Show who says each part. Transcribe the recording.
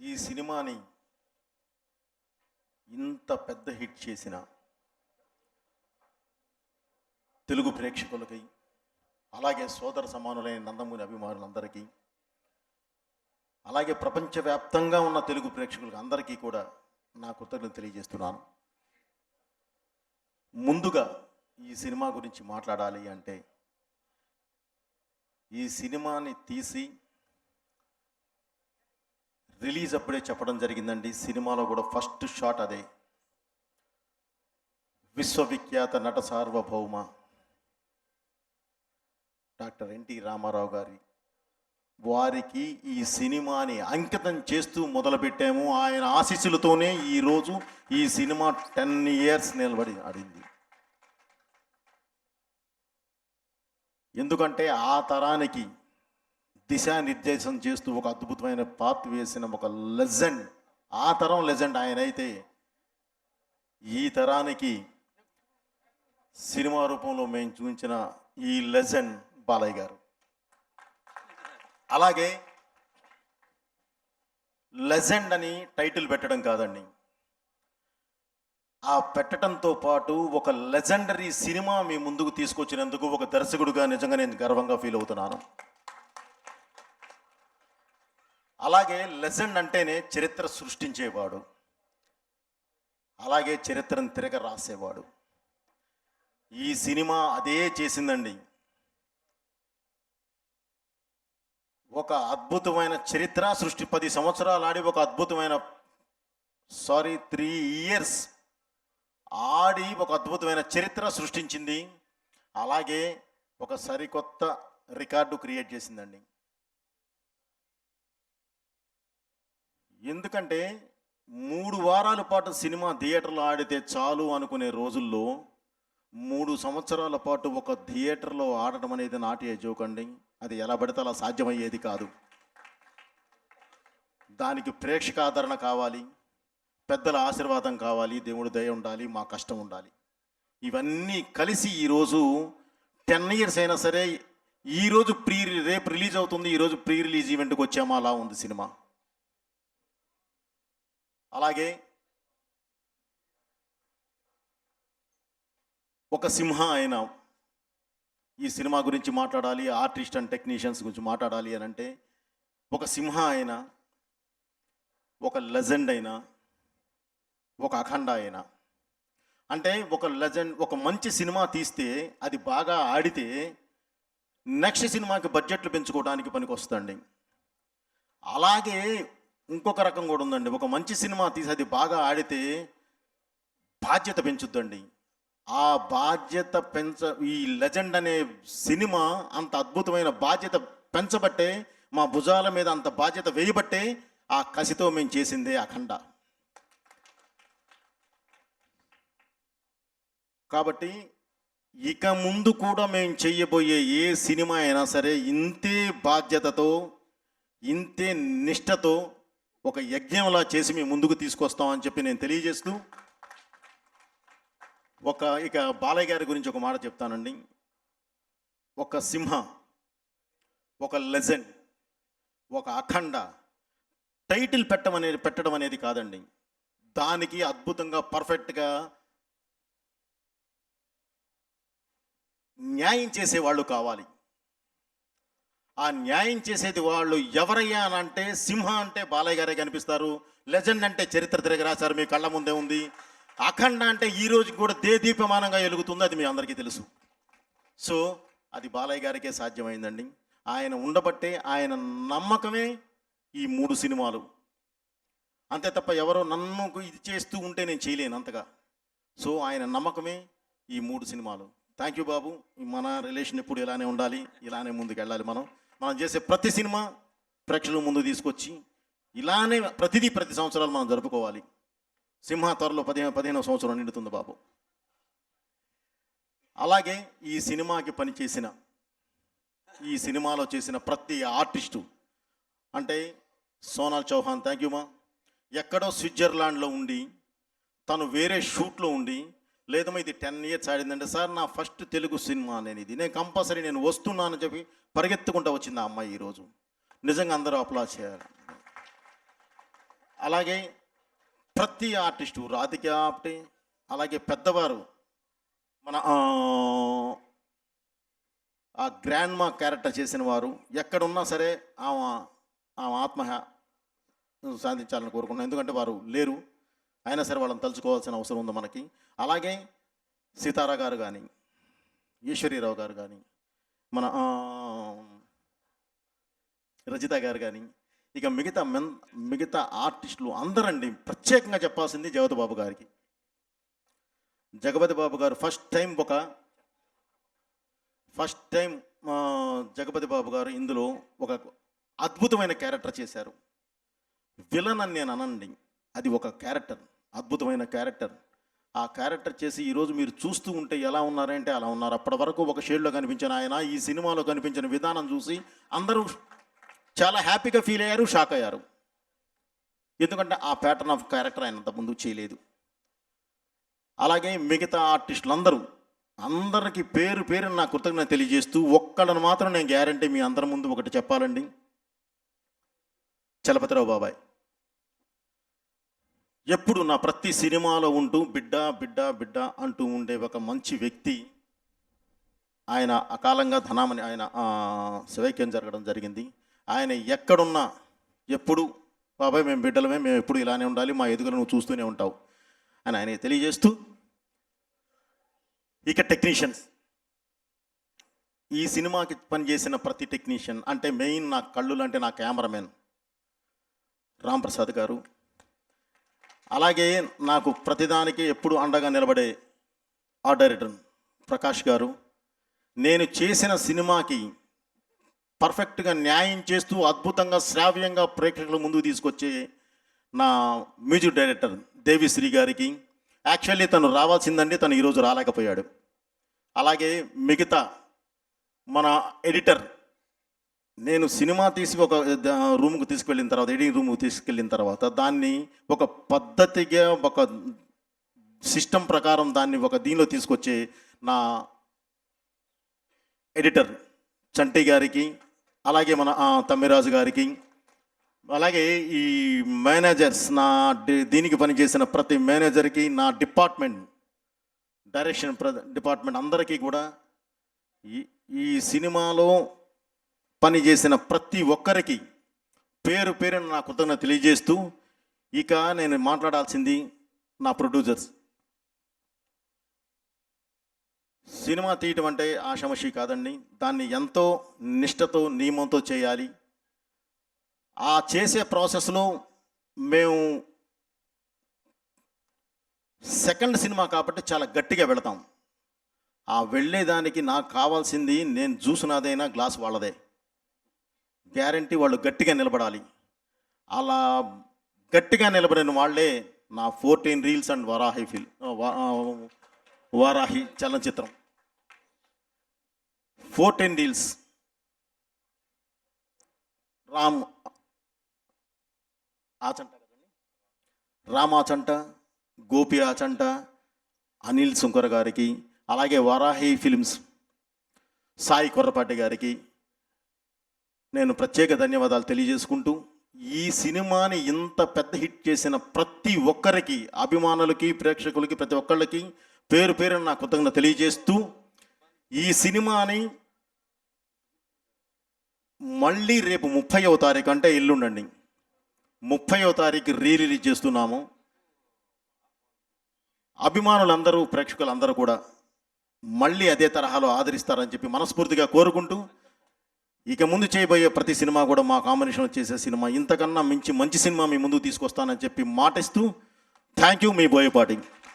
Speaker 1: ఈ సినిమాని ఇంత పెద్ద హిట్ చేసిన తెలుగు ప్రేక్షకులకి, అలాగే సోదర సమానులైన నందమూరి అభిమానులందరికీ, అలాగే ప్రపంచవ్యాప్తంగా ఉన్న తెలుగు ప్రేక్షకులకి అందరికీ కూడా నా కృతజ్ఞతలు తెలియజేస్తున్నాను. ముందుగా ఈ సినిమా గురించి మాట్లాడాలి అంటే, ఈ సినిమాని తీసి రిలీజ్ అప్పుడే చెప్పడం జరిగిందండి. సినిమాలో కూడా ఫస్ట్ షాట్ అదే. విశ్వవిఖ్యాత నట సార్వభౌమ డాక్టర్ ఎన్టీ రామారావు గారి వారికి ఈ సినిమాని అంకితం చేస్తూ మొదలుపెట్టాము. ఆయన ఆశీస్సులతోనే ఈరోజు ఈ సినిమా 10 years నిలబడి ఆడింది. ఎందుకంటే ఆ తరానికి దిశానిర్దేశం చేస్తూ ఒక అద్భుతమైన పాత్ర వేసిన ఒక లెజెండ్, ఆ తరం లెజెండ్ ఆయన అయితే, ఈ తరానికి సినిమా రూపంలో మేము చూపించిన ఈ లెజెండ్ బాలయ్య గారు. అలాగే లెజెండ్ అని టైటిల్ పెట్టడం కాదండి, ఆ పెట్టడంతో పాటు ఒక లెజెండరీ సినిమా మీ ముందుకు తీసుకొచ్చినందుకు ఒక దర్శకుడిగా నిజంగా నేను గర్వంగా ఫీల్ అవుతున్నాను. అలాగే లెజెండ్ అంటేనే చరిత్ర సృష్టించేవాడు, అలాగే చరిత్రను తిరగ రాసేవాడు. ఈ సినిమా అదే చేసిందండి. ఒక అద్భుతమైన చరిత్ర సృష్టి, 10 సంవత్సరాలు ఆడి ఒక అద్భుతమైన 3 years ఆడి ఒక అద్భుతమైన చరిత్ర సృష్టించింది. అలాగే ఒక సరికొత్త రికార్డు క్రియేట్ చేసిందండి. ఎందుకంటే 3 వారాల పాటు సినిమా థియేటర్లో ఆడితే చాలు అనుకునే రోజుల్లో 3 సంవత్సరాల పాటు ఒక థియేటర్లో ఆడటం అనేది నాటి జోకండి. అది ఎలా పడితే అలా సాధ్యమయ్యేది కాదు. దానికి ప్రేక్షక ఆదరణ కావాలి, పెద్దల ఆశీర్వాదం కావాలి, దేవుడి దయ ఉండాలి, మా కష్టం ఉండాలి. ఇవన్నీ కలిసి ఈరోజు 10 years అయినా సరే, ఈరోజు రేపు రిలీజ్ అవుతుంది, ఈరోజు ప్రీ రిలీజ్ ఈవెంట్కి వచ్చామా అలా ఉంది సినిమా. అలాగే ఒక సింహ అయినా ఈ సినిమా గురించి మాట్లాడాలి, ఆర్టిస్ట్ అండ్ టెక్నీషియన్స్ గురించి మాట్లాడాలి అని అంటే, ఒక సింహ అయినా, ఒక లెజెండ్ అయినా, ఒక అఖండ అయినా, అంటే ఒక లెజెండ్, ఒక మంచి సినిమా తీస్తే అది బాగా ఆడితే నెక్స్ట్ సినిమాకి బడ్జెట్లు పెంచుకోవడానికి పనికి వస్తుందండి. అలాగే ఇంకొక రకం కూడా ఉందండి. ఒక మంచి సినిమా తీసి అది బాగా ఆడితే బాధ్యత పెంచుద్దండి. ఆ బాధ్యత ఈ లెజెండ్ అనే సినిమా అంత అద్భుతమైన బాధ్యత పెంచబట్టే, మా భుజాల మీద అంత బాధ్యత వేయబట్టే ఆ కసితో మేము చేసిందే అఖండ. కాబట్టి ఇక ముందు కూడా మేము చెయ్యబోయే ఏ సినిమా అయినా సరే ఇంతే బాధ్యతతో, ఇంతే నిష్టతో, ఒక యజ్ఞంలా చేసి మేము ముందుకు తీసుకొస్తామని చెప్పి నేను తెలియజేస్తూ, ఇక బాలయ్య గారి గురించి ఒక మాట చెప్తానండి. ఒక సింహ, ఒక లెజెండ్, ఒక అఖండ టైటిల్ పెట్టడం అనేది కాదండి. దానికి అద్భుతంగా పర్ఫెక్ట్గా న్యాయం చేసేవాళ్ళు కావాలి. ఆ న్యాయం చేసేది వాళ్ళు ఎవరయ్యా అని అంటే, సింహ అంటే బాలయ్య గారే కనిపిస్తారు, లెజెండ్ అంటే చరిత్ర తిరగ రాశారు, మీ కళ్ళ ముందే ఉంది. అఖండ అంటే ఈ రోజు కూడా దేదీప్యమానంగా వెలుగుతుంది, అది మీ అందరికీ తెలుసు. సో అది బాలయ్య గారికే సాధ్యమైందండి. ఆయన ఉండబట్టే, ఆయన నమ్మకమే ఈ 3 సినిమాలు. అంతే తప్ప ఎవరో నన్ను ఇది చేస్తూ ఉంటే నేను చేయలేను అంతగా. సో ఆయన నమ్మకమే ఈ 3 సినిమాలు. థ్యాంక్ యూ బాబు. మన రిలేషన్ ఎప్పుడు ఇలానే ఉండాలి, ఇలానే ముందుకు వెళ్ళాలి. మనం చేసే ప్రతి సినిమా ప్రేక్షకుల ముందు తీసుకొచ్చి ఇలానే ప్రతి సంవత్సరాలు మనం జరుపుకోవాలి. సింహ త్వరలో 15వ సంవత్సరం నిండుతుంది బాబు. అలాగే ఈ సినిమాకి పనిచేసిన, ఈ సినిమాలో చేసిన ప్రతి ఆర్టిస్టు, అంటే సోనాల్ చౌహాన్, థ్యాంక్ యూ మా. ఎక్కడో స్విట్జర్లాండ్లో ఉండి, తను వేరే షూట్లో ఉండి, లేదమ్మా ఇది 10 years ఆడిందంటే, సార్ నా ఫస్ట్ తెలుగు సినిమా నేను కంపల్సరీ నేను వస్తున్నానని చెప్పి పరిగెత్తుకుంటూ వచ్చింది ఆ అమ్మాయి. ఈరోజు నిజంగా అందరూ అప్లాజ్ చేయాలి. అలాగే ప్రతి ఆర్టిస్టు రాధిక ఆప్టే, అలాగే పెద్దవారు మన ఆ గ్రాండ్ మా క్యారెక్టర్ చేసిన వారు ఎక్కడున్నా సరే ఆమె ఆమె ఆత్మ సాధించాలని కోరుకున్నాను. ఎందుకంటే వారు లేరు, అయినా సరే వాళ్ళని తలుచుకోవాల్సిన అవసరం ఉంది మనకి. అలాగే సీతారా గారు కానీ, ఈశ్వరీరావు గారు కానీ, మన రజిత గారు కానీ, ఇక మిగతా ఆర్టిస్టులు అందరండి. ప్రత్యేకంగా చెప్పాల్సింది జగపతి బాబు గారికి. జగపతి బాబు గారు ఫస్ట్ టైం జగపతి బాబు గారు ఇందులో ఒక అద్భుతమైన క్యారెక్టర్ చేశారు. విలన్ అని నేను అనండి, అది ఒక క్యారెక్టర్, అద్భుతమైన క్యారెక్టర్. ఆ క్యారెక్టర్ చేసి ఈరోజు మీరు చూస్తూ ఉంటే ఎలా ఉన్నారంటే అలా ఉన్నారు. అప్పటి వరకు ఒక షేడ్లో కనిపించిన ఆయన ఈ సినిమాలో కనిపించిన విధానం చూసి అందరూ చాలా హ్యాపీగా ఫీల్ అయ్యారు, షాక్ అయ్యారు. ఎందుకంటే ఆ ప్యాటర్న్ ఆఫ్ క్యారెక్టర్ ఆయన అంతకుముందు చేయలేదు. అలాగే మిగతా ఆర్టిస్టులు అందరికీ పేరు నా కృతజ్ఞత తెలియజేస్తూ ఒక్కళ్ళని మాత్రం నేను గ్యారంటీ మీ అందరి ముందు ఒకటి చెప్పాలండి. చలపతిరావు బాబాయ్ ఎప్పుడు నా ప్రతి సినిమాలో ఉంటూ బిడ్డ బిడ్డ బిడ్డ అంటూ ఉండే ఒక మంచి వ్యక్తి. ఆయన అకాలంగా ధనామని ఆయన శివైక్యం జరగడం జరిగింది. ఆయన ఎక్కడున్నా ఎప్పుడు బాబాయ్ మేము బిడ్డలమే, మేము ఎప్పుడు ఇలానే ఉండాలి, మా ఎదుగులు నువ్వు చూస్తూనే ఉంటావు అని ఆయన తెలియజేస్తూ, ఇక టెక్నీషియన్స్, ఈ సినిమాకి పనిచేసిన ప్రతి టెక్నీషియన్ అంటే మెయిన్ నా కళ్ళు అంటే నా కెమెరామెన్ రాంప్రసాద్ గారు, అలాగే నాకు ప్రతిదానికి ఎప్పుడు అండగా నిలబడే ఆర్ట్ డైరెక్టర్ ప్రకాష్ గారు, నేను చేసిన సినిమాకి పర్ఫెక్ట్గా న్యాయం చేస్తూ అద్భుతంగా శ్రావ్యంగా ప్రేక్షకుల ముందుకు తీసుకొచ్చే నా మ్యూజిక్ డైరెక్టర్ దేవిశ్రీ గారికి, యాక్చువల్లీ తను రావాల్సిందండి, తను ఈరోజు రాలేకపోయాడు. అలాగే మిగతా మన ఎడిటర్, నేను సినిమా తీసి ఒక రూమ్కి తీసుకెళ్ళిన తర్వాత, ఎడిటింగ్ రూమ్కి తీసుకెళ్ళిన తర్వాత దాన్ని ఒక పద్ధతిగా ఒక సిస్టమ్ ప్రకారం దాన్ని ఒక దీనిలో తీసుకొచ్చే నా ఎడిటర్ చంటి గారికి, అలాగే మన తమ్మిరాజు గారికి, అలాగే ఈ మేనేజర్స్, నా దీనికి పనిచేసిన ప్రతి మేనేజర్కి, నా డిపార్ట్మెంట్ డైరెక్షన్ డిపార్ట్మెంట్ అందరికీ కూడా, ఈ సినిమాలో పనిచేసిన ప్రతి ఒక్కరికి పేరు నా కృతజ్ఞత తెలియజేస్తూ, ఇక నేను మాట్లాడాల్సింది నా ప్రొడ్యూసర్స్. సినిమా తీయటం అంటే ఆషామాషి కాదండి, దాన్ని ఎంతో నిష్టతో నియమంతో చేయాలి. ఆ చేసే ప్రాసెస్లో మేము సెకండ్ సినిమా కాబట్టి చాలా గట్టిగా వెళతాం. ఆ వెళ్ళేదానికి నాకు కావాల్సింది, నేను చూసినదైనా గ్లాస్ వాళ్ళదే, గ్యారంటీ వాళ్ళు గట్టిగా నిలబడాలి. అలా గట్టిగా నిలబడిన వాళ్ళే నా 14 రీల్స్ అండ్ వారాహి చలనచిత్రం. 14 రీల్స్ రామాచంట, గోపి ఆచంట, అనిల్ సుంకర్ గారికి, అలాగే వారాహి ఫిల్మ్స్ సాయి కొర్రపాటి గారికి నేను ప్రత్యేక ధన్యవాదాలు తెలియజేసుకుంటూ, ఈ సినిమాని ఇంత పెద్ద హిట్ చేసిన ప్రతి ఒక్కరికి, అభిమానులకి, ప్రేక్షకులకి, ప్రతి ఒక్కళ్ళకి పేరు నా కృతజ్ఞత తెలియజేస్తూ, ఈ సినిమాని మళ్ళీ రేపు 30వ తారీఖు అంటే ఎల్లుండండి 30వ తారీఖు రిలీజ్ చేస్తున్నాము. అభిమానులందరూ, ప్రేక్షకులందరూ కూడా మళ్ళీ అదే తరహాలో ఆదరిస్తారని చెప్పి మనస్ఫూర్తిగా కోరుకుంటూ, ఇక ముందు చేయబోయే ప్రతి సినిమా కూడా మా కాంబినేషన్లో చేసే సినిమా ఇంతకన్నా మంచి సినిమా మీ ముందుకు తీసుకొస్తానని చెప్పి మాటిస్తూ, థ్యాంక్ యూ, మీ బోయపాటి.